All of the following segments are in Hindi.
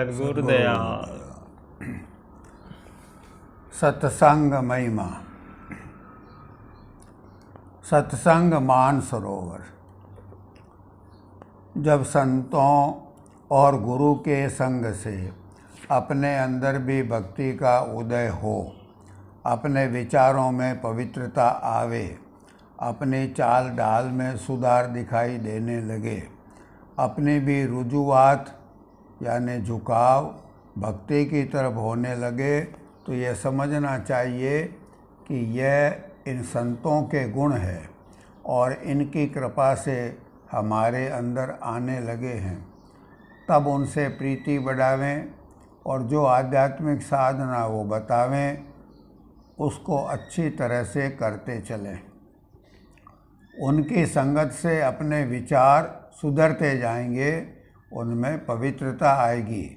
सद्गुरु दयाल। सत्संग महिमा। सत्संग मानसरोवर। जब संतों और गुरु के संग से अपने अंदर भी भक्ति का उदय हो, अपने विचारों में पवित्रता आवे, अपनी चाल ढाल में सुधार दिखाई देने लगे, अपनी भी रुजुआत यानी झुकाव भक्ति की तरफ होने लगे, तो यह समझना चाहिए कि यह इन संतों के गुण है और इनकी कृपा से हमारे अंदर आने लगे हैं। तब उनसे प्रीति बढ़ावें और जो आध्यात्मिक साधना वो बतावें उसको अच्छी तरह से करते चलें। उनकी संगत से अपने विचार सुधरते जाएंगे, उनमें पवित्रता आएगी,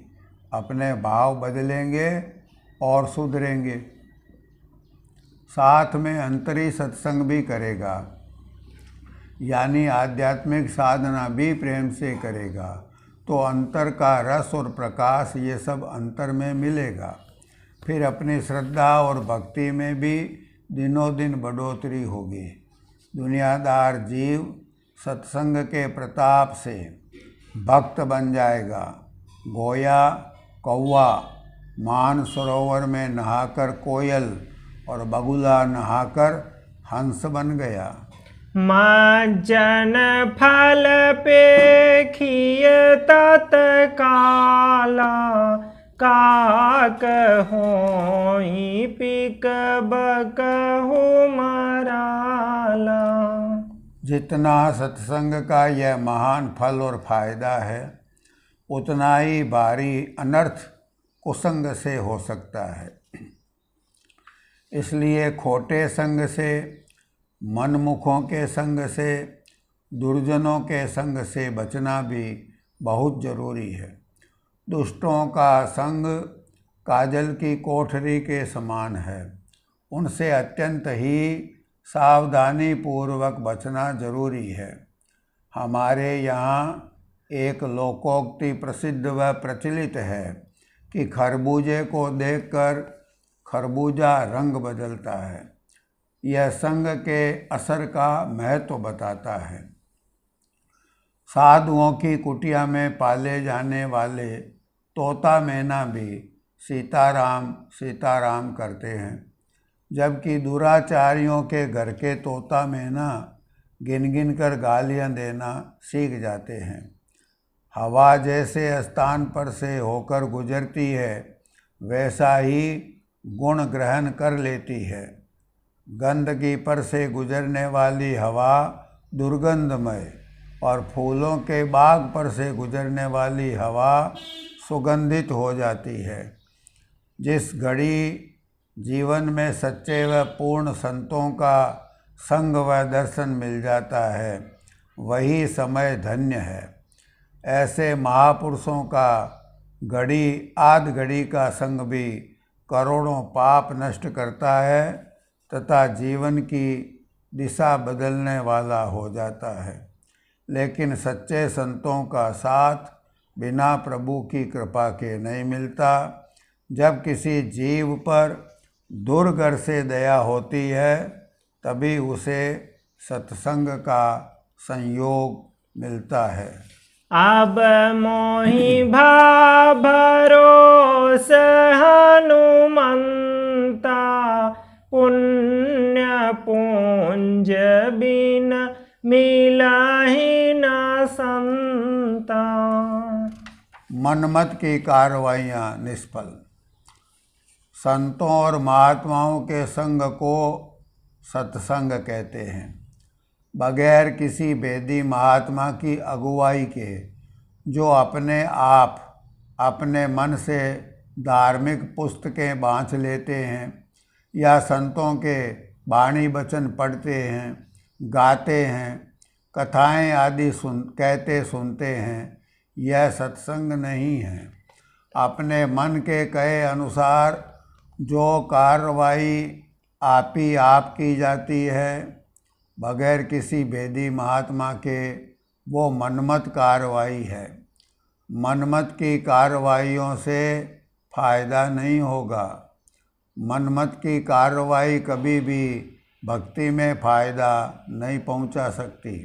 अपने भाव बदलेंगे और सुधरेंगे। साथ में अंतरी सत्संग भी करेगा, यानी आध्यात्मिक साधना भी प्रेम से करेगा, तो अंतर का रस और प्रकाश ये सब अंतर में मिलेगा। फिर अपनी श्रद्धा और भक्ति में भी दिनों दिन बढ़ोतरी होगी। दुनियादार जीव सत्संग के प्रताप से भक्त बन जाएगा। गोया कौवा मानसरोवर में नहाकर कोयल और बगुला नहाकर हंस बन गया। मज्जन फल पेखिय तत्काला, काक होई पिक बकहु मराला। जितना सत्संग का यह महान फल और फायदा है, उतना ही भारी अनर्थ कुसंग से हो सकता है। इसलिए खोटे संग से, मनमुखों के संग से, दुर्जनों के संग से बचना भी बहुत जरूरी है। दुष्टों का संग काजल की कोठरी के समान है, उनसे अत्यंत ही सावधानी पूर्वक बचना जरूरी है। हमारे यहाँ एक लोकोक्ति प्रसिद्ध व प्रचलित है कि खरबूजे को देखकर खरबूजा रंग बदलता है। यह संग के असर का महत्व बताता है। साधुओं की कुटिया में पाले जाने वाले तोता मैना भी सीताराम सीताराम करते हैं, जबकि दुराचारियों के घर के तोता मैना गिन गिन कर गालियाँ देना सीख जाते हैं। हवा जैसे स्थान पर से होकर गुजरती है, वैसा ही गुण ग्रहण कर लेती है। गंदगी पर से गुजरने वाली हवा दुर्गंधमय और फूलों के बाग पर से गुजरने वाली हवा सुगंधित हो जाती है। जिस घड़ी जीवन में सच्चे व पूर्ण संतों का संग व दर्शन मिल जाता है, वही समय धन्य है। ऐसे महापुरुषों का घड़ी आध घड़ी का संग भी करोड़ों पाप नष्ट करता है तथा जीवन की दिशा बदलने वाला हो जाता है। लेकिन सच्चे संतों का साथ बिना प्रभु की कृपा के नहीं मिलता। जब किसी जीव पर दुर्गर से दया होती है, तभी उसे सत्संग का संयोग मिलता है। अब मोहि भा भरोस हनुमंता, पुण्य पुंज बिन मिलाहि न संता। मनमत की कार्रवाइयाँ निष्फल। संतों और महात्माओं के संग को सत्संग कहते हैं। बगैर किसी वेदी महात्मा की अगुवाई के जो अपने आप अपने मन से धार्मिक पुस्तकें बाँच लेते हैं या संतों के वाणी वचन पढ़ते हैं, गाते हैं, कथाएं आदि कहते सुनते हैं, यह सत्संग नहीं है। अपने मन के कहे अनुसार जो कार्रवाई आप ही आप की जाती है, बगैर किसी वेदी महात्मा के, वो मनमत कार्रवाई है। मनमत की कार्रवाइयों से फायदा नहीं होगा। मनमत की कार्रवाई कभी भी भक्ति में फायदा नहीं पहुंचा सकती।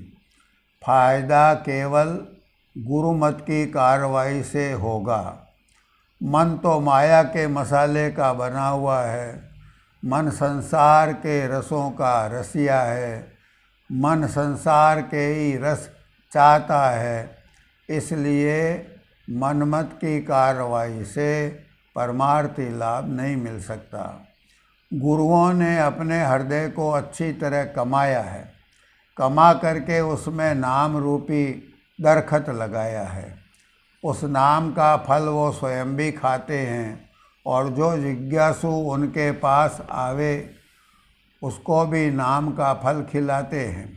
फायदा केवल गुरुमत की कार्रवाई से होगा। मन तो माया के मसाले का बना हुआ है। मन संसार के रसों का रसिया है। मन संसार के ही रस चाहता है। इसलिए मनमत की कार्रवाई से परमार्थी लाभ नहीं मिल सकता। गुरुओं ने अपने हृदय को अच्छी तरह कमाया है। कमा करके उसमें नाम रूपी दरखत लगाया है। उस नाम का फल वो स्वयं भी खाते हैं और जो जिज्ञासु उनके पास आवे उसको भी नाम का फल खिलाते हैं।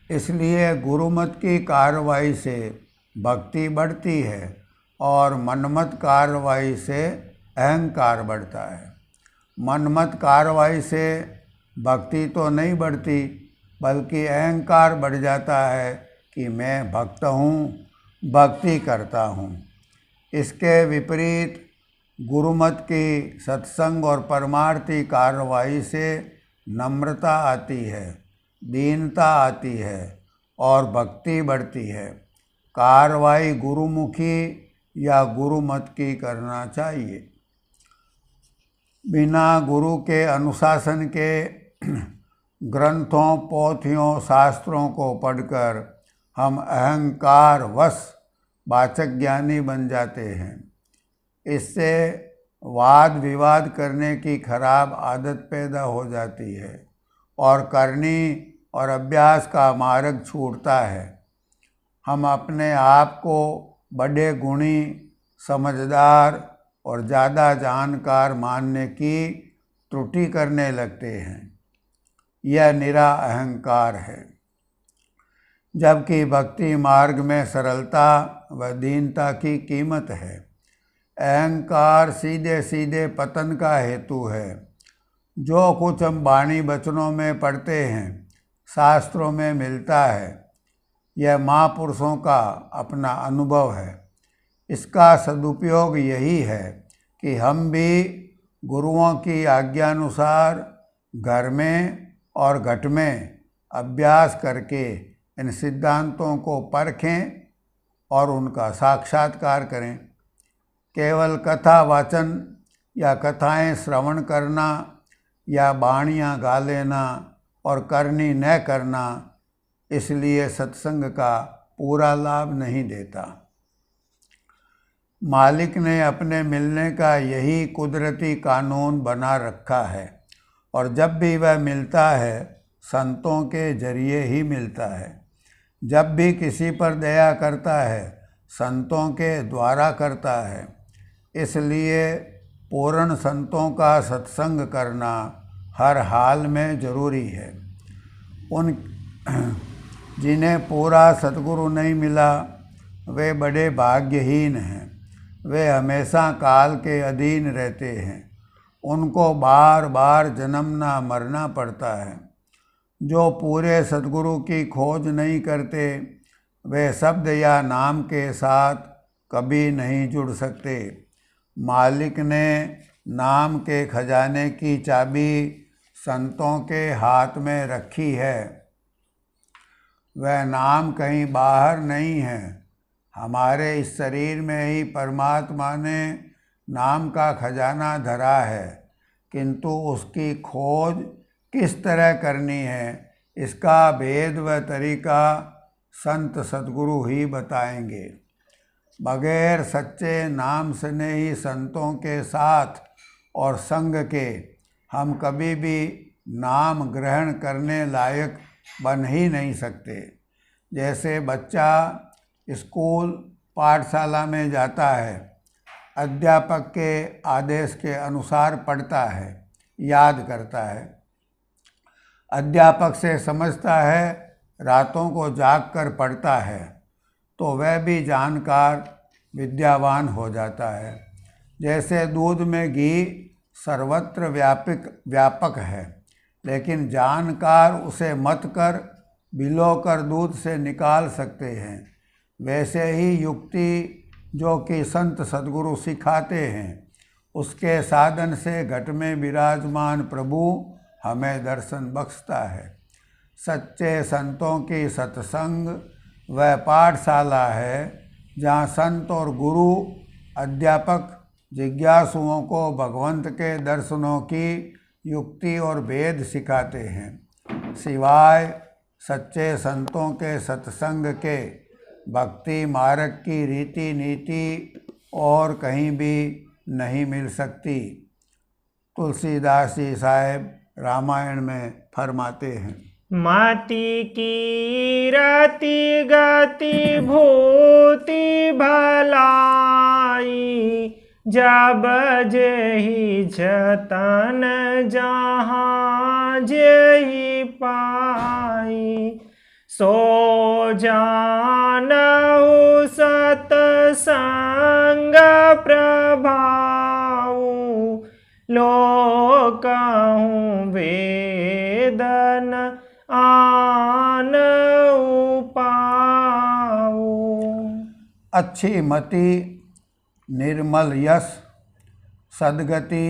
इसलिए गुरुमत की कार्रवाई से भक्ति बढ़ती है और मनमत कार्रवाई से अहंकार बढ़ता है। मनमत कार्रवाई से भक्ति तो नहीं बढ़ती बल्कि अहंकार बढ़ जाता है कि मैं भक्त हूँ, भक्ति करता हूँ। इसके विपरीत गुरुमत की सत्संग और परमार्थी कार्रवाई से नम्रता आती है, दीनता आती है और भक्ति बढ़ती है। कार्रवाई गुरुमुखी या गुरुमत की करना चाहिए। बिना गुरु के अनुशासन के ग्रंथों, पोथियों, शास्त्रों को पढ़कर हम अहंकार वश वाचक ज्ञानी बन जाते हैं। इससे वाद विवाद करने की खराब आदत पैदा हो जाती है और करनी और अभ्यास का मार्ग छूटता है। हम अपने आप को बड़े गुणी, समझदार और ज़्यादा जानकार मानने की त्रुटि करने लगते हैं। यह निरा अहंकार है। जबकि भक्ति मार्ग में सरलता व दीनता की कीमत है। अहंकार सीधे सीधे पतन का हेतु है। जो कुछ हम वाणी वचनों में पढ़ते हैं, शास्त्रों में मिलता है, यह महापुरुषों का अपना अनुभव है। इसका सदुपयोग यही है कि हम भी गुरुओं की आज्ञानुसार घर में और घट में अभ्यास करके इन सिद्धांतों को परखें और उनका साक्षात्कार करें। केवल कथा वाचन या कथाएं श्रवण करना या वाणियाँ गा लेना और करनी न करना इसलिए सत्संग का पूरा लाभ नहीं देता। मालिक ने अपने मिलने का यही कुदरती कानून बना रखा है और जब भी वह मिलता है संतों के जरिए ही मिलता है। जब भी किसी पर दया करता है संतों के द्वारा करता है। इसलिए पूर्ण संतों का सत्संग करना हर हाल में जरूरी है। उन जिन्हें पूरा सद्गुरु नहीं मिला वे बड़े भाग्यहीन हैं। वे हमेशा काल के अधीन रहते हैं। उनको बार बार जन्मना मरना पड़ता है। जो पूरे सद्गुरु की खोज नहीं करते वे शब्द या नाम के साथ कभी नहीं जुड़ सकते। मालिक ने नाम के खजाने की चाबी संतों के हाथ में रखी है। वह नाम कहीं बाहर नहीं है। हमारे इस शरीर में ही परमात्मा ने नाम का खजाना धरा है, किंतु उसकी खोज किस तरह करनी है इसका भेद व तरीका संत सद्गुरु ही बताएंगे। बगैर सच्चे नाम स्नेही संतों के साथ और संग के हम कभी भी नाम ग्रहण करने लायक बन ही नहीं सकते। जैसे बच्चा स्कूल पाठशाला में जाता है, अध्यापक के आदेश के अनुसार पढ़ता है, याद करता है, अध्यापक से समझता है, रातों को जाग कर पढ़ता है, तो वह भी जानकार विद्यावान हो जाता है। जैसे दूध में घी सर्वत्र व्यापक है, लेकिन जानकार उसे मत कर भिगोकर दूध से निकाल सकते हैं। वैसे ही युक्ति जो कि संत सद्गुरु सिखाते हैं, उसके साधन से घट में विराजमान प्रभु हमें दर्शन बख्शता है। सच्चे संतों की सत्संग वह पाठशाला है जहाँ संत और गुरु अध्यापक जिज्ञासुओं को भगवंत के दर्शनों की युक्ति और भेद सिखाते हैं। सिवाय सच्चे संतों के सत्संग के भक्ति मार्ग की रीति नीति और कहीं भी नहीं मिल सकती। तुलसीदास जी साहेब रामायण में फरमाते हैं, मति की रति गति भूति भलाई, जब जेहि जतन जहाँ जेहि पाई। सो जानहु सतसंग प्रभाऊ, लोकहु वेदन आन उपाऊ। अच्छी मति, निर्मल यश, सद्गति,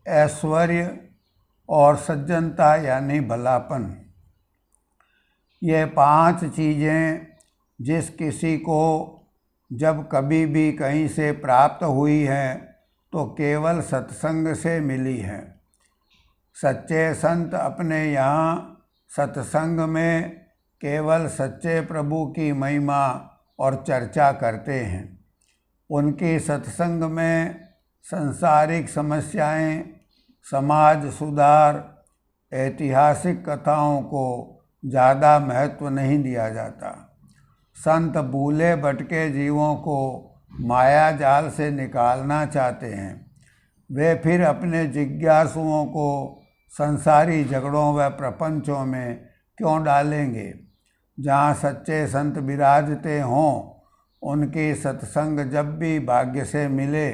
ऐश्वर्य और सज्जनता यानी भलापन, ये 5 चीज़ें जिस किसी को जब कभी भी कहीं से प्राप्त हुई हैं तो केवल सत्संग से मिली हैं। सच्चे संत अपने यहाँ सत्संग में केवल सच्चे प्रभु की महिमा और चर्चा करते हैं। उनकी सत्संग में सांसारिक समस्याएं, समाज सुधार, ऐतिहासिक कथाओं को ज़्यादा महत्व नहीं दिया जाता। संत भूले भटके जीवों को माया जाल से निकालना चाहते हैं। वे फिर अपने जिज्ञासुओं को संसारी झगड़ों व प्रपंचों में क्यों डालेंगे। जहाँ सच्चे संत विराजते हों, उनकी सत्संग जब भी भाग्य से मिले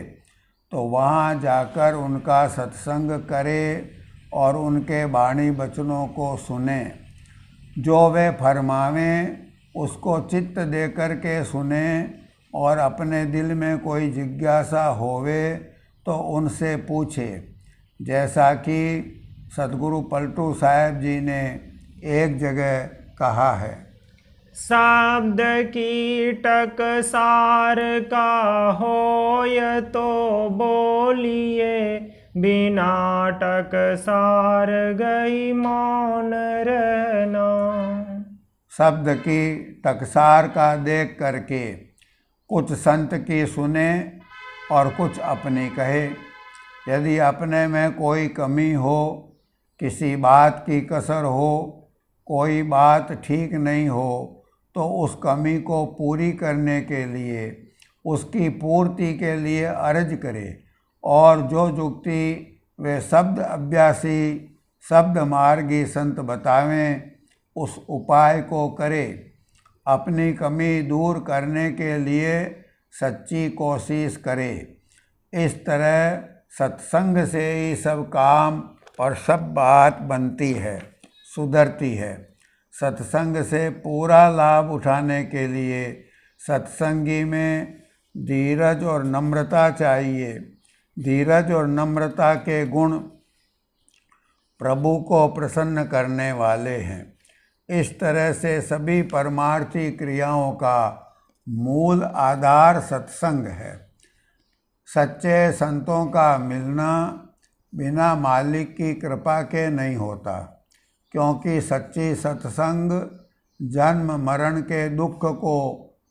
तो वहाँ जाकर उनका सत्संग करें और उनके वाणी वचनों को सुने। जो वे फरमावें उसको चित्त दे कर के सुने और अपने दिल में कोई जिज्ञासा होवे तो उनसे पूछे। जैसा कि सद्गुरु पलटू साहेब जी ने एक जगह कहा है, शब्द की टकसार का होय तो बोलिए, बिना टकसार गई मौन रहना। शब्द की टकसार का देख करके कुछ संत की सुने और कुछ अपनी कहे। यदि अपने में कोई कमी हो, किसी बात की कसर हो, कोई बात ठीक नहीं हो, तो उस कमी को पूरी करने के लिए, उसकी पूर्ति के लिए अर्ज करे और जो जुक्ति वे शब्द अभ्यासी शब्द मार्गी संत बतावें उस उपाय को करे। अपनी कमी दूर करने के लिए सच्ची कोशिश करे। इस तरह सत्संग से ही सब काम और सब बात बनती है, सुधरती है। सत्संग से पूरा लाभ उठाने के लिए सत्संगी में धीरज और नम्रता चाहिए। धीरज और नम्रता के गुण प्रभु को प्रसन्न करने वाले हैं। इस तरह से सभी परमार्थी क्रियाओं का मूल आधार सत्संग है। सच्चे संतों का मिलना बिना मालिक की कृपा के नहीं होता, क्योंकि सच्ची सत्संग जन्म मरण के दुख को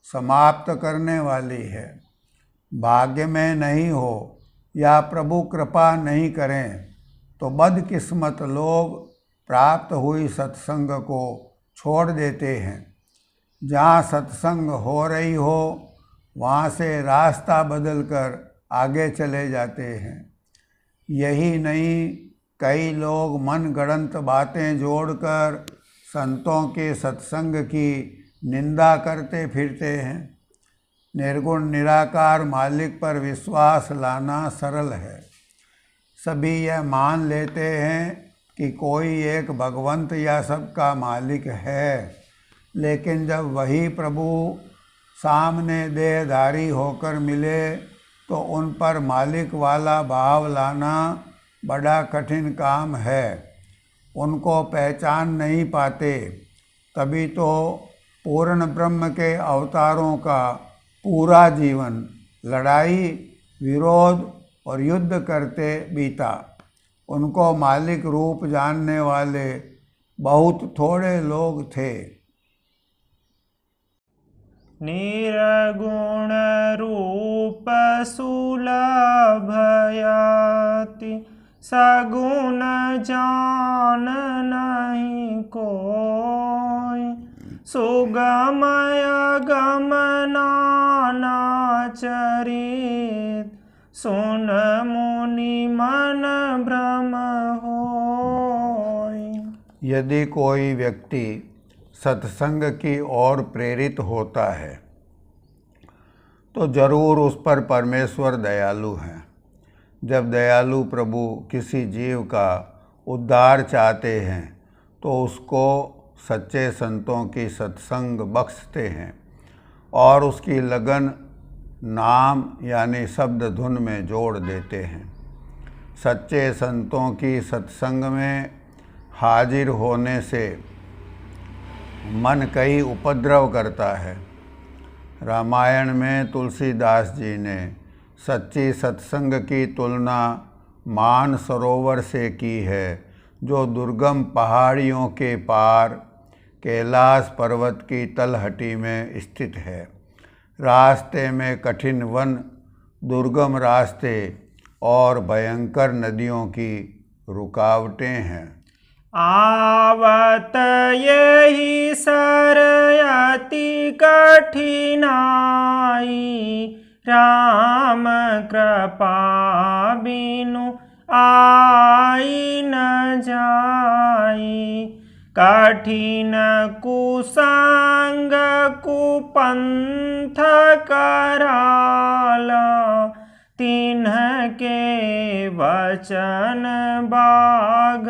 समाप्त करने वाली है। भाग्य में नहीं हो या प्रभु कृपा नहीं करें तो बदकिस्मत लोग प्राप्त हुई सत्संग को छोड़ देते हैं। जहाँ सत्संग हो रही हो वहाँ से रास्ता बदलकर आगे चले जाते हैं। यही नहीं, कई लोग मन गढ़ंत बातें जोड़कर संतों के सत्संग की निंदा करते फिरते हैं। निर्गुण निराकार मालिक पर विश्वास लाना सरल है। सभी यह मान लेते हैं कि कोई एक भगवंत या सबका मालिक है, लेकिन जब वही प्रभु सामने देहधारी होकर मिले तो उन पर मालिक वाला भाव लाना बड़ा कठिन काम है। उनको पहचान नहीं पाते, तभी तो पूर्ण ब्रह्म के अवतारों का पूरा जीवन लड़ाई, विरोध और युद्ध करते बीता। उनको मालिक रूप जानने वाले बहुत थोड़े लोग थे। निर्गुण रूप सुलभयति, सगुण जान नहीं कोई। सुगमय गमना चरित, सुन मुनि मन भ्रम होय। यदि कोई व्यक्ति सत्संग की ओर प्रेरित होता है तो जरूर उस पर परमेश्वर दयालु हैं। जब दयालु प्रभु किसी जीव का उद्धार चाहते हैं तो उसको सच्चे संतों की सत्संग बख्शते हैं और उसकी लगन नाम यानी शब्द धुन में जोड़ देते हैं। सच्चे संतों की सत्संग में हाजिर होने से मन कई उपद्रव करता है। रामायण में तुलसीदास जी ने सच्ची सत्संग की तुलना मान सरोवर से की है, जो दुर्गम पहाड़ियों के पार कैलाश पर्वत की तलहटी में स्थित है। रास्ते में कठिन वन, दुर्गम रास्ते और भयंकर नदियों की रुकावटें हैं। आवत यही सरयति कठिनाई, राम कृपा बिनु आई न जाई। कठिन कुसंग कुपंथ कराला, तिन्ह के वचन बाग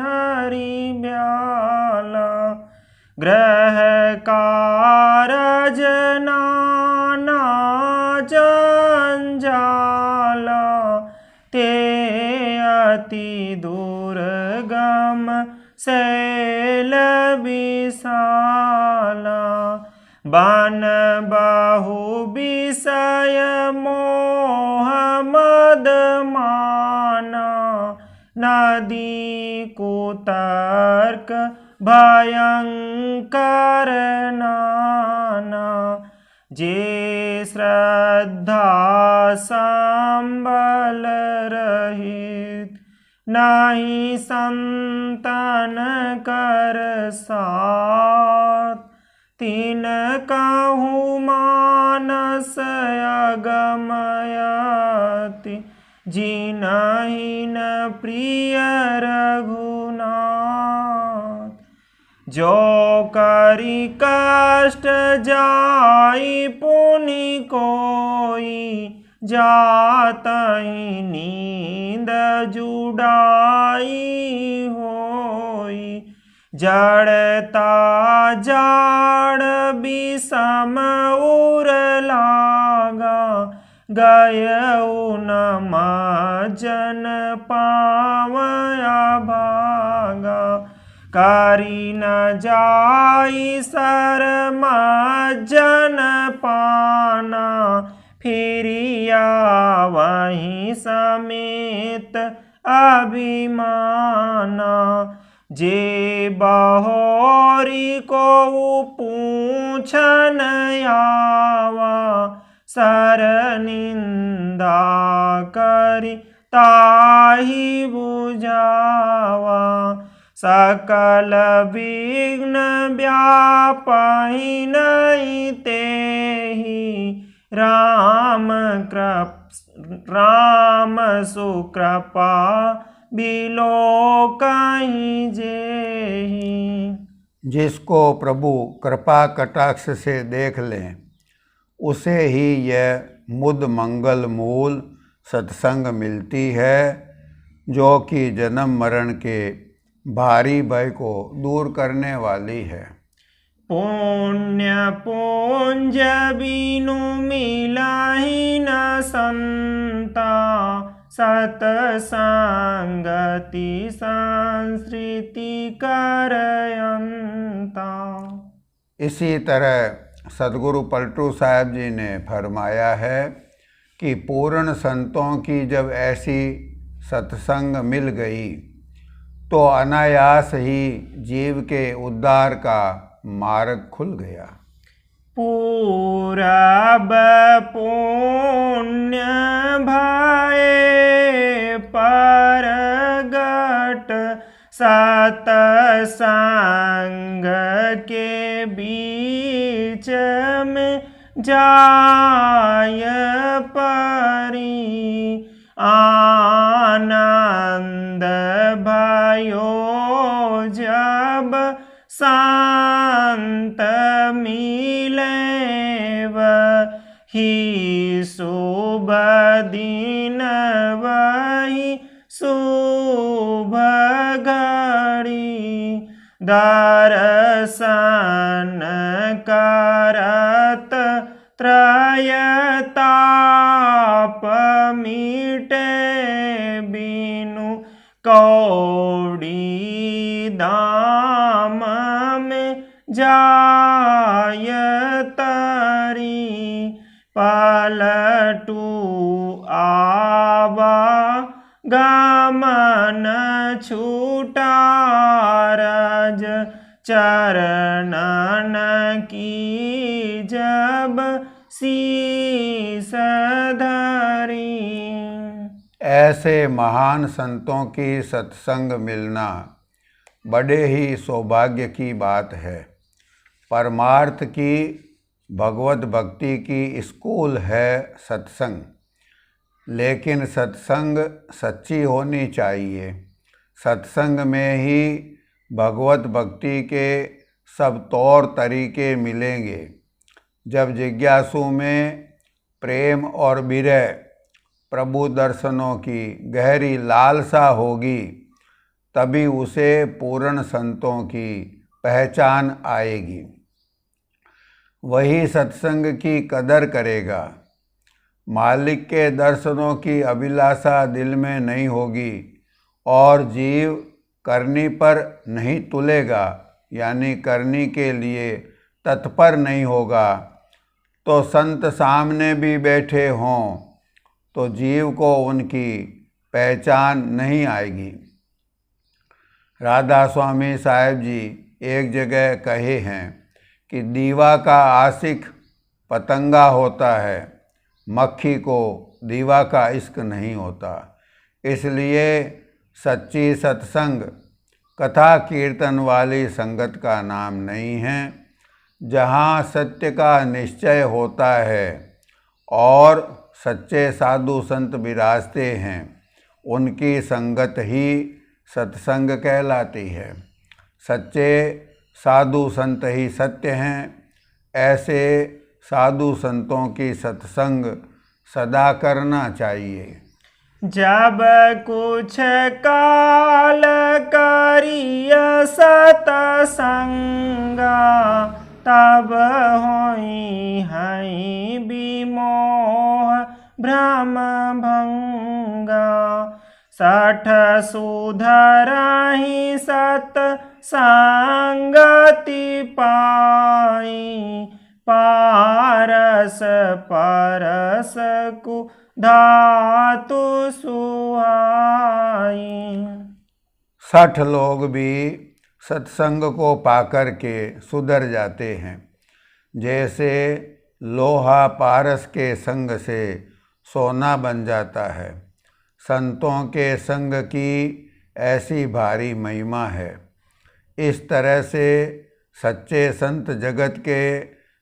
हरि ब्याला। ग्रह कारज नाना जंजाला, ते अति दुर्गम शैल विशाला। बन बहु विषय मोह मद माना, नदी कुतर्क भयंकर नाना। जे श्रद्धा संबल रहित, नहीं संतन कर साथ। तीन कहूँ मानस अगमयति, जिनहि न प्रिय रघुनाथ। जो करि कष्ट जाई पुनि कोई, जातहि नींद जुड़ाई होई। जड़ता जाड़ विषम उर लागा, गयउ न मज्जन पावया भागा। करी न जाई सर मज्जन पाना, फिरिया वहीं समेत अभिमाना। जे बहोरी को पूछन आवा, सर निंदा करी ताहि बुझावा। सकल विघ्न व्यापहि नहीं तेहि, राम सुकृपा बिलो कहीं जेहि। जिसको प्रभु कृपा कटाक्ष से देख लें, उसे ही यह मुद मंगल मूल सत्संग मिलती है, जो कि जन्म मरण के भारी भय को दूर करने वाली है। पुण्य पुंज बिनु मिलहि न संता, सतसंगति संस्कृति करयंता। इसी तरह सदगुरु पलटू साहब जी ने फरमाया है कि पूर्ण संतों की जब ऐसी सत्संग मिल गई तो अनायास ही जीव के उद्धार का मार्ग खुल गया। पूरब पुण्य भये परगट, सतसंग के बीच में जाय परी, आनंद भयो जब संत मिले, वही शुभ दिन वही शुभ घड़ी, दर्शन करत त्रयताप मिटे, बिनु कौड़ी दाम में जाय तरी, पलटू आवा गमन छूटा, रज चरणन की जब शीस धरी। ऐसे महान संतों की सत्संग मिलना बड़े ही सौभाग्य की बात है। परमार्थ की भगवत भक्ति की स्कूल है सत्संग, लेकिन सत्संग सच्ची होनी चाहिए। सत्संग में ही भगवत भक्ति के सब तौर तरीके मिलेंगे। जब जिज्ञासु में प्रेम और विरह प्रभु दर्शनों की गहरी लालसा होगी, तभी उसे पूर्ण संतों की पहचान आएगी। वही सत्संग की कदर करेगा। मालिक के दर्शनों की अभिलाषा दिल में नहीं होगी और जीव करनी पर नहीं तुलेगा, यानी करनी के लिए तत्पर नहीं होगा, तो संत सामने भी बैठे हों तो जीव को उनकी पहचान नहीं आएगी। राधा स्वामी साहब जी एक जगह कहे हैं कि दीवा का आशिक पतंगा होता है, मक्खी को दीवा का इश्क नहीं होता। इसलिए सच्ची सत्संग कथा कीर्तन वाली संगत का नाम नहीं है। जहाँ सत्य का निश्चय होता है और सच्चे साधु संत विराजते हैं, उनकी संगत ही सत्संग कहलाती है। सच्चे साधु संत ही सत्य हैं। ऐसे साधु संतों की सत्संग सदा करना चाहिए। जब कुछ काल करिय सतसंगा, तब होई हई विमोह भ्रम भंगा। 60 सुधरहि सत संगति पाई, पारस परस कु धातु सुहाई। 60 लोग भी सत्संग को पाकर के सुधर जाते हैं। जैसे लोहा पारस के संग से सोना बन जाता है, संतों के संग की ऐसी भारी महिमा है। इस तरह से सच्चे संत जगत के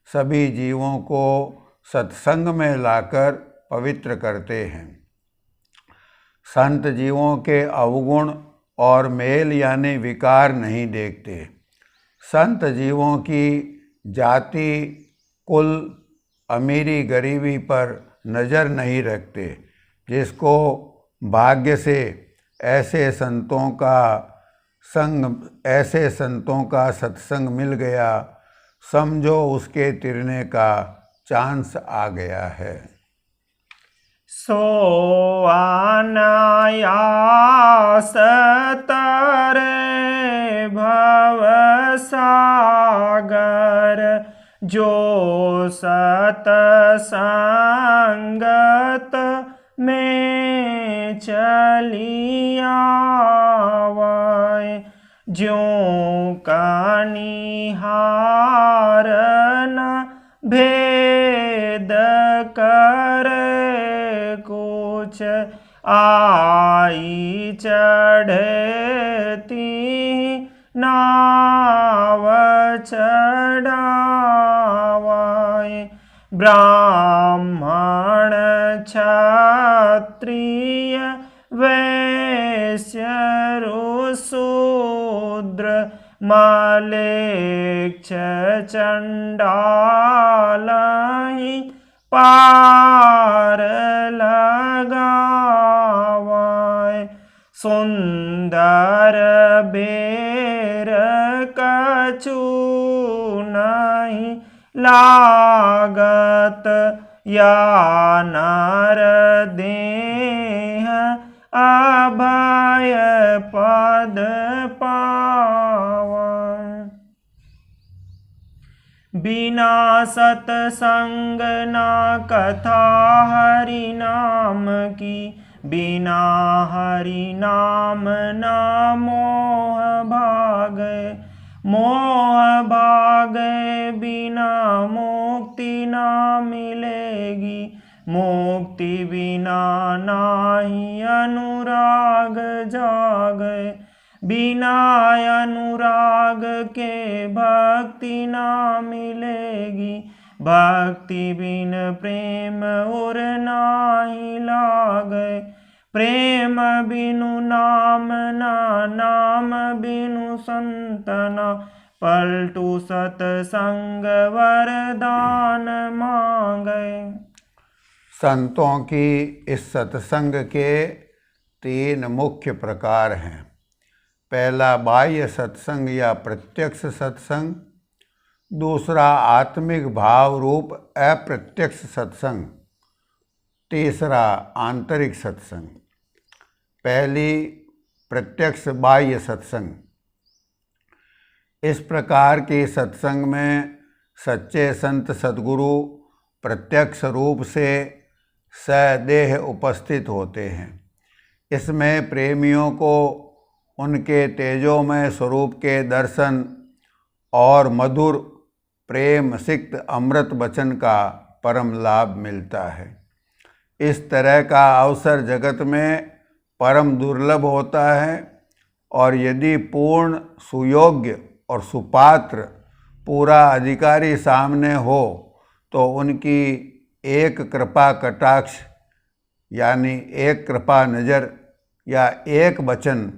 सभी जीवों को सत्संग में लाकर पवित्र करते हैं। संत जीवों के अवगुण और मेल यानी विकार नहीं देखते। संत जीवों की जाति, कुल, अमीरी गरीबी पर नज़र नहीं रखते। जिसको भाग्य से ऐसे संतों का सत्संग मिल गया, समझो उसके तिरने का चांस आ गया है। सो अनायास तरे भव सागर, जो सतसंगत में चली आवै। ज्यों कनिहार न भेद करे कुछ, आई चढ़ती नाव चढ़ावाय। ब्राह्मण क्षत्रिय वैश्य शूद्र, मलेच्छ चंडाल पार लगावाय। सुंदर बेर कछु नहीं लागत, या नर देह अभय पद पावै। बिना सतसंग ना कथा हरि नाम की, बिना हरि नाम ना मोह भागै। मोह भागै बिना मुक्ति ना मिलेगी, मुक्ति बिना नाही अनुराग जागै। बिना अनुराग के भक्ति ना मिलेगी, भक्ति बिन प्रेम उर नाही लागै। प्रेम बिनु नाम ना, नाम बिनु संतना, पलटू सतसंग वरदान मांगै। संतों की इस सत्संग के 3 मुख्य प्रकार हैं। पहला बाह्य सत्संग या प्रत्यक्ष सत्संग, दूसरा आत्मिक भाव रूप अप्रत्यक्ष सत्संग, तीसरा आंतरिक सत्संग। पहली प्रत्यक्ष बाह्य सत्संग। इस प्रकार के सत्संग में सच्चे संत सद्गुरु प्रत्यक्ष रूप से सदेह उपस्थित होते हैं। इसमें प्रेमियों को उनके तेजोमय स्वरूप के दर्शन और मधुर प्रेम सिक्त अमृत वचन का परम लाभ मिलता है। इस तरह का अवसर जगत में परम दुर्लभ होता है, और यदि पूर्ण सुयोग्य और सुपात्र पूरा अधिकारी सामने हो तो उनकी एक कृपा कटाक्ष यानी एक कृपा नज़र या एक वचन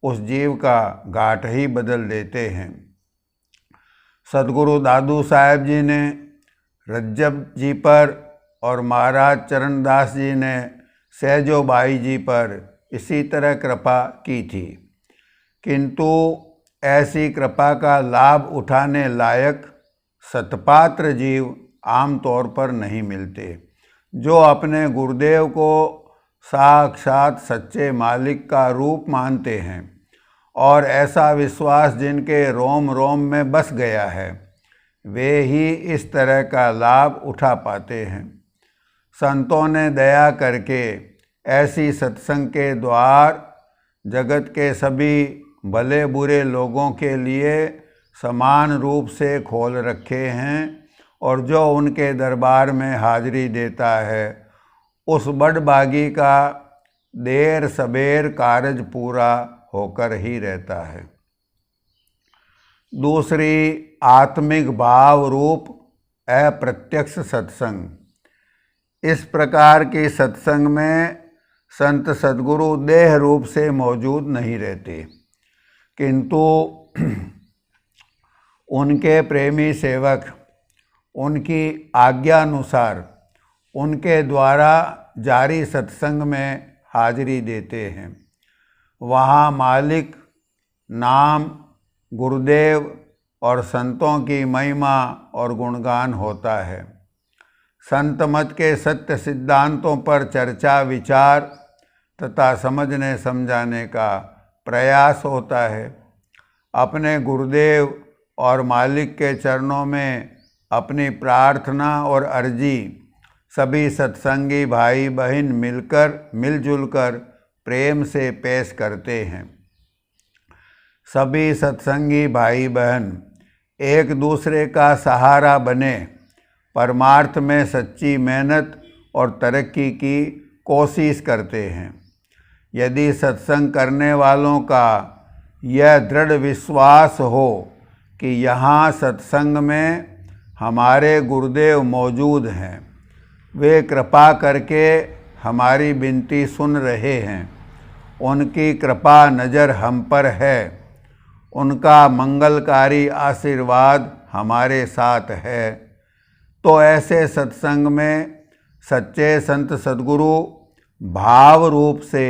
उस जीव का घाट ही बदल देते हैं। सद्गुरु दादू साहेब जी ने रज्जब जी पर और महाराज चरणदास जी ने सहजोबाई जी पर इसी तरह कृपा की थी, किंतु ऐसी कृपा का लाभ उठाने लायक सत्पात्र जीव आमतौर पर नहीं मिलते, जो अपने गुरुदेव को साक्षात सच्चे मालिक का रूप मानते हैं और ऐसा विश्वास जिनके रोम रोम में बस गया है, वे ही इस तरह का लाभ उठा पाते हैं। संतों ने दया करके ऐसी सत्संग के द्वार जगत के सभी भले बुरे लोगों के लिए समान रूप से खोल रखे हैं, और जो उनके दरबार में हाजिरी देता है उस बड़भागी का देर सबेर कारज पूरा होकर ही रहता है। दूसरी आत्मिक भाव रूप अप्रत्यक्ष सत्संग। इस प्रकार के सत्संग में संत सद्गुरु देह रूप से मौजूद नहीं रहते, किंतु उनके प्रेमी सेवक उनकी आज्ञानुसार उनके द्वारा जारी सत्संग में हाजिरी देते हैं। वहाँ मालिक, नाम, गुरुदेव और संतों की महिमा और गुणगान होता है। संत मत के सत्य सिद्धांतों पर चर्चा विचार तथा समझने समझाने का प्रयास होता है। अपने गुरुदेव और मालिक के चरणों में अपनी प्रार्थना और अर्जी सभी सत्संगी भाई बहन मिलजुल कर प्रेम से पेश करते हैं। सभी सत्संगी भाई बहन एक दूसरे का सहारा बने परमार्थ में सच्ची मेहनत और तरक्की की कोशिश करते हैं। यदि सत्संग करने वालों का यह दृढ़ विश्वास हो कि यहाँ सत्संग में हमारे गुरुदेव मौजूद हैं, वे कृपा करके हमारी विनती सुन रहे हैं, उनकी कृपा नज़र हम पर है, उनका मंगलकारी आशीर्वाद हमारे साथ है, तो ऐसे सत्संग में सच्चे संत सद्गुरु भाव रूप से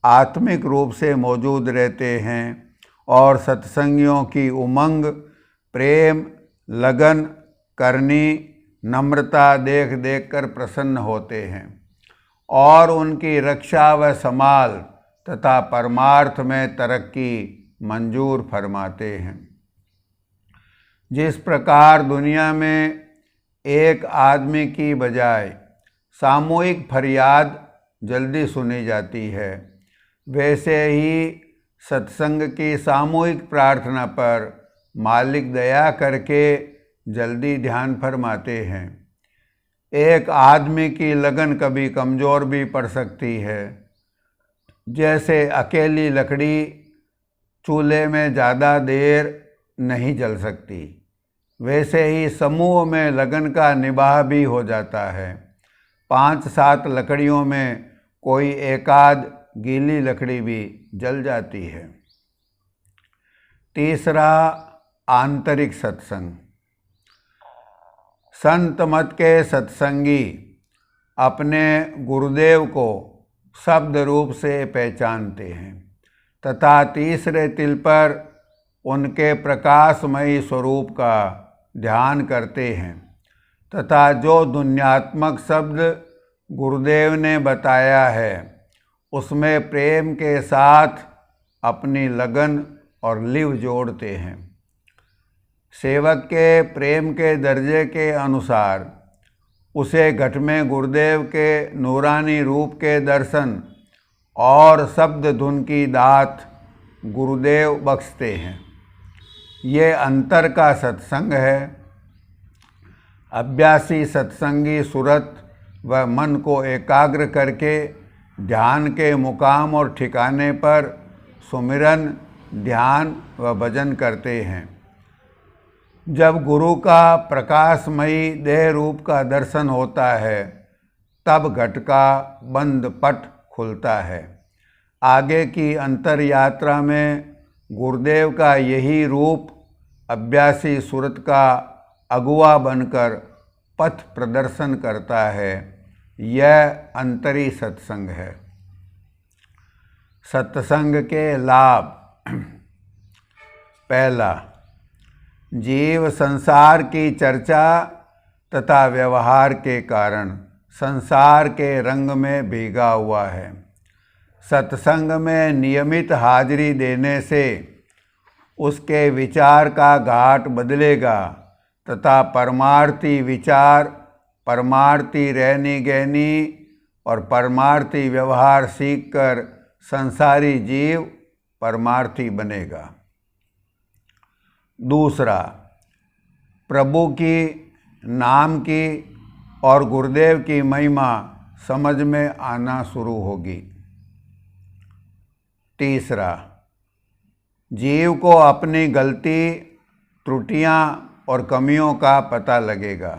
आत्मिक रूप से मौजूद रहते हैं और सत्संगियों की उमंग, प्रेम, लगन, करनी, नम्रता देख देख कर प्रसन्न होते हैं और उनकी रक्षा व संभाल तथा परमार्थ में तरक्की मंजूर फरमाते हैं। जिस प्रकार दुनिया में एक आदमी की बजाय सामूहिक फरियाद जल्दी सुनी जाती है, वैसे ही सत्संग की सामूहिक प्रार्थना पर मालिक दया करके जल्दी ध्यान फरमाते हैं। एक आदमी की लगन कभी कमज़ोर भी पड़ सकती है। जैसे अकेली लकड़ी चूल्हे में ज़्यादा देर नहीं जल सकती, वैसे ही समूह में लगन का निभाव भी हो जाता है। 5-7 लकड़ियों में कोई एकाध गीली लकड़ी भी जल जाती है। तीसरा, आंतरिक सत्संग। संत मत के सत्संगी अपने गुरुदेव को शब्द रूप से पहचानते हैं तथा तीसरे तिल पर उनके प्रकाशमयी स्वरूप का ध्यान करते हैं तथा जो दुन्यात्मक शब्द गुरुदेव ने बताया है उसमें प्रेम के साथ अपनी लगन और लिव जोड़ते हैं। सेवक के प्रेम के दर्जे के अनुसार उसे घट में गुरुदेव के नूरानी रूप के दर्शन और शब्द धुन की दात गुरुदेव बख्शते हैं। ये अंतर का सत्संग है। अभ्यासी सत्संगी सुरत व मन को एकाग्र करके ध्यान के मुकाम और ठिकाने पर सुमिरन, ध्यान व भजन करते हैं। जब गुरु का प्रकाशमयी देह रूप का दर्शन होता है तब घट का बंद पट खुलता है। आगे की अंतर यात्रा में गुरुदेव का यही रूप अभ्यासी सुरत का अगुआ बनकर पथ प्रदर्शन करता है। यह अंतरी सत्संग है। सत्संग के लाभ। पहला, जीव संसार की चर्चा तथा व्यवहार के कारण संसार के रंग में भीगा हुआ है। सत्संग में नियमित हाजिरी देने से उसके विचार का घाट बदलेगा तथा परमार्थी विचार, परमार्थी रहनी गहनी और परमार्थी व्यवहार सीखकर संसारी जीव परमार्थी बनेगा। दूसरा, प्रभु की, नाम की और गुरुदेव की महिमा समझ में आना शुरू होगी। तीसरा, जीव को अपनी गलती, त्रुटियां और कमियों का पता लगेगा।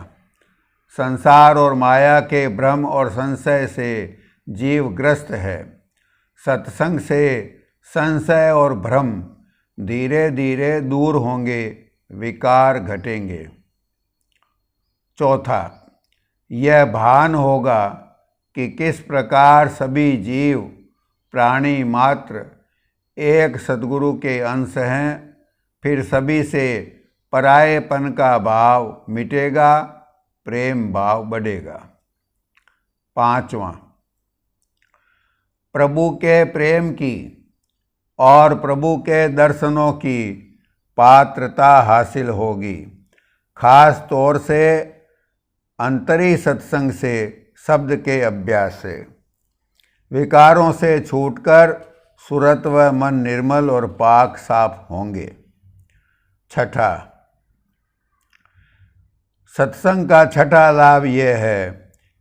संसार और माया के भ्रम और संशय से जीव ग्रस्त है। सत्संग से संशय और भ्रम धीरे धीरे दूर होंगे, विकार घटेंगे। चौथा, यह भान होगा कि किस प्रकार सभी जीव, प्राणी मात्र एक सद्गुरु के अंश हैं, फिर सभी से परायेपन का भाव मिटेगा, प्रेम भाव बढ़ेगा। 5वां, प्रभु के प्रेम की और प्रभु के दर्शनों की पात्रता हासिल होगी, खास तौर से अंतरी सत्संग से, शब्द के अभ्यास से। विकारों से छूटकर सुरत व मन निर्मल और पाक साफ होंगे। 6ठा, सत्संग का 6ठा लाभ यह है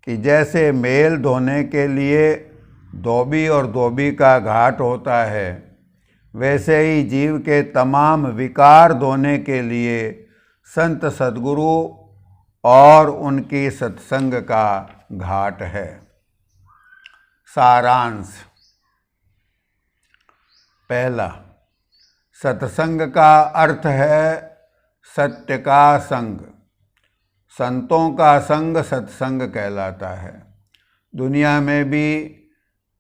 कि जैसे मेल धोने के लिए धोबी और धोबी का घाट होता है, वैसे ही जीव के तमाम विकार धोने के लिए संत सद्गुरु और उनकी सत्संग का घाट है। सारांश। पहला, सत्संग का अर्थ है सत्य का संग। संतों का संग सत्संग कहलाता है। दुनिया में भी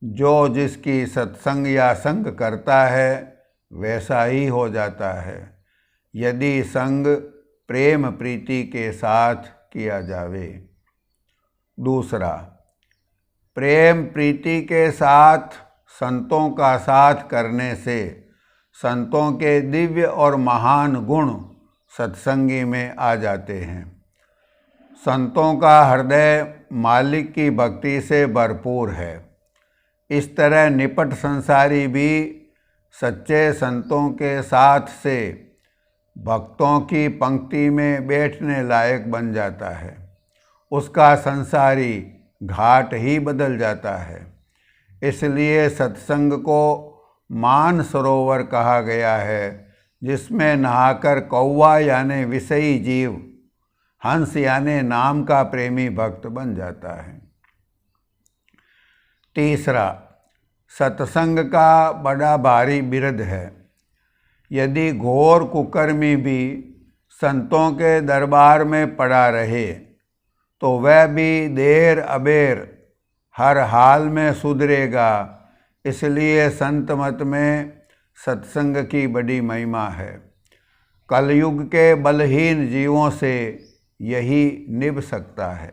जो जिसकी सत्संग या संग करता है वैसा ही हो जाता है, यदि संग प्रेम प्रीति के साथ किया जावे। दूसरा, प्रेम प्रीति के साथ संतों का साथ करने से संतों के दिव्य और महान गुण सत्संगी में आ जाते हैं। संतों का हृदय मालिक की भक्ति से भरपूर है। इस तरह निपट संसारी भी सच्चे संतों के साथ से भक्तों की पंक्ति में बैठने लायक बन जाता है। उसका संसारी घाट ही बदल जाता है। इसलिए सत्संग को मान सरोवर कहा गया है, जिसमें नहाकर कौवा यानी विषयी जीव हंस यानी नाम का प्रेमी भक्त बन जाता है। तीसरा, सत्संग का बड़ा भारी बिरद है। यदि घोर कुकर्मी भी संतों के दरबार में पड़ा रहे तो वह भी देर अबेर हर हाल में सुधरेगा। इसलिए संत मत में सत्संग की बड़ी महिमा है। कलयुग के बलहीन जीवों से यही निभ सकता है।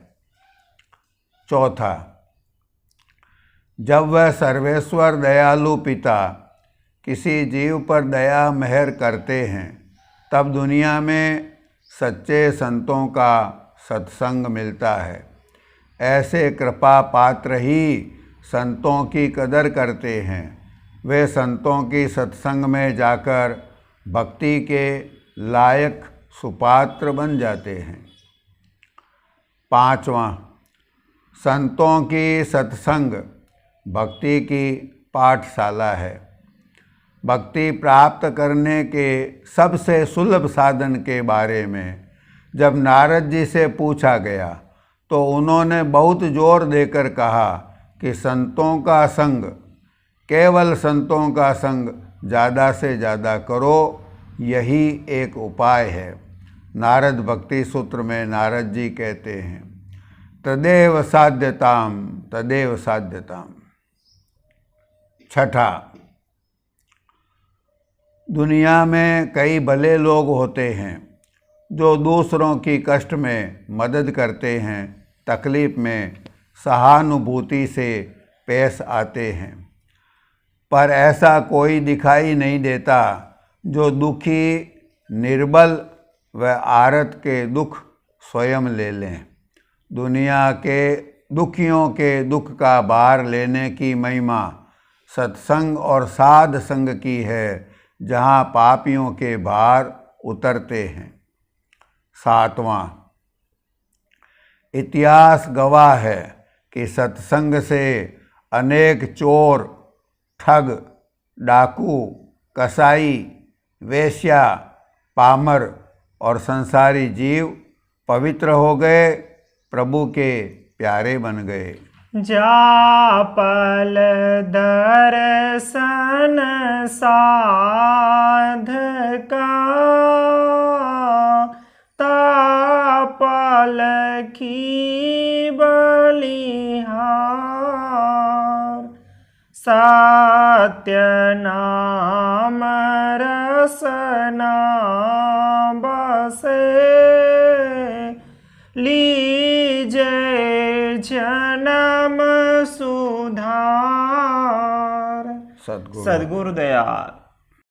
चौथा, जब वह सर्वेश्वर दयालु पिता किसी जीव पर दया मेहर करते हैं, तब दुनिया में सच्चे संतों का सत्संग मिलता है। ऐसे कृपा पात्र ही संतों की कदर करते हैं। वे संतों की सत्संग में जाकर भक्ति के लायक सुपात्र बन जाते हैं। 5वां, संतों की सत्संग भक्ति की पाठशाला है। भक्ति प्राप्त करने के सबसे सुलभ साधन के बारे में जब नारद जी से पूछा गया तो उन्होंने बहुत जोर देकर कहा कि संतों का संग, केवल संतों का संग ज़्यादा से ज़्यादा करो, यही एक उपाय है। नारद भक्ति सूत्र में नारद जी कहते हैं, तदेव साध्यताम तदेव साध्यताम। 6ठा, दुनिया में कई भले लोग होते हैं जो दूसरों की कष्ट में मदद करते हैं, तकलीफ़ में सहानुभूति से पेश आते हैं, पर ऐसा कोई दिखाई नहीं देता जो दुखी, निर्बल व आरत के दुख स्वयं ले लें। दुनिया के दुखियों के दुख का भार लेने की महिमा सत्संग और साध संग की है, जहाँ पापियों के भार उतरते हैं। 7वां, इतिहास गवाह है कि सत्संग से अनेक चोर, ठग, डाकू, कसाई, वेश्या, पामर और संसारी जीव पवित्र हो गए, प्रभु के प्यारे बन गए। जापल दर्शन साधका, तापल की बलिहार, सत्य नाम रसना बसे लीजे जन्म सुधार। सद्गुरु सद्गुरु दयाल।